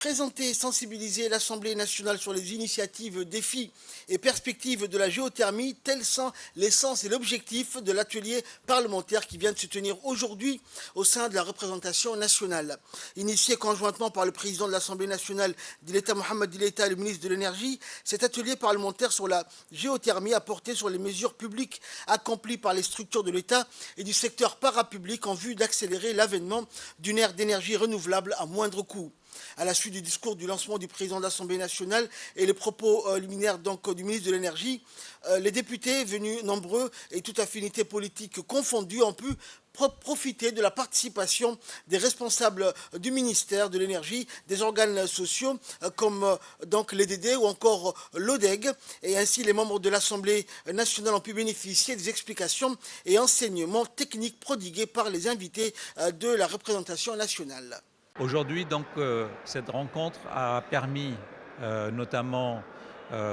Présenter et sensibiliser l'Assemblée nationale sur les initiatives, défis et perspectives de la géothermie, tels sont l'essence et l'objectif de l'atelier parlementaire qui vient de se tenir aujourd'hui au sein de la représentation nationale. Initié conjointement par le président de l'Assemblée nationale Dileta Mohamed Dileta et le ministre de l'Énergie, cet atelier parlementaire sur la géothermie a porté sur les mesures publiques accomplies par les structures de l'État et du secteur parapublic en vue d'accélérer l'avènement d'une ère d'énergie renouvelable à moindre coût. À la suite du discours du lancement du président de l'Assemblée nationale et les propos liminaires du ministre de l'Énergie, les députés venus nombreux et toute affinité politique confondue ont pu profiter de la participation des responsables du ministère de l'Énergie, des organes sociaux comme donc l'EDD ou encore l'ODEG, et ainsi les membres de l'Assemblée nationale ont pu bénéficier des explications et enseignements techniques prodigués par les invités de la représentation nationale. Aujourd'hui, donc, cette rencontre a permis notamment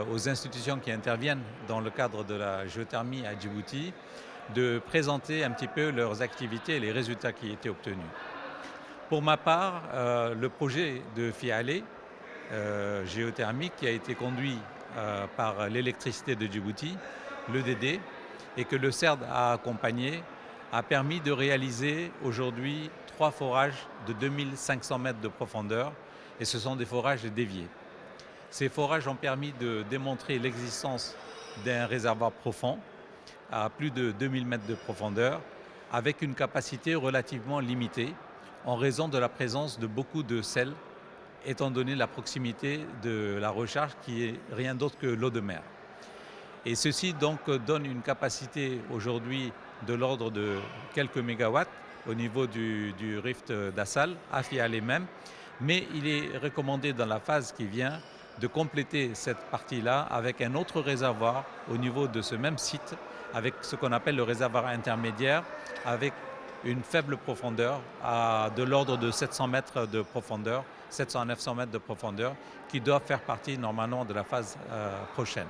aux institutions qui interviennent dans le cadre de la géothermie à Djibouti de présenter un petit peu leurs activités et les résultats qui étaient obtenus. Pour ma part, le projet de Fialé géothermique qui a été conduit par l'électricité de Djibouti, l'EDD, et que le CERD a accompagné, a permis de réaliser aujourd'hui 3 forages de 2500 mètres de profondeur, et ce sont des forages déviés. Ces forages ont permis de démontrer l'existence d'un réservoir profond à plus de 2000 mètres de profondeur, avec une capacité relativement limitée en raison de la présence de beaucoup de sel, étant donné la proximité de la recharge qui est rien d'autre que l'eau de mer. Et ceci donc donne une capacité aujourd'hui de l'ordre de quelques mégawatts au niveau du rift d'Assal, à Fialé même, mais il est recommandé dans la phase qui vient de compléter cette partie-là avec un autre réservoir au niveau de ce même site, avec ce qu'on appelle le réservoir intermédiaire, avec une faible profondeur, de l'ordre de 700 mètres de profondeur, 700 à 900 mètres de profondeur, qui doivent faire partie normalement de la phase prochaine.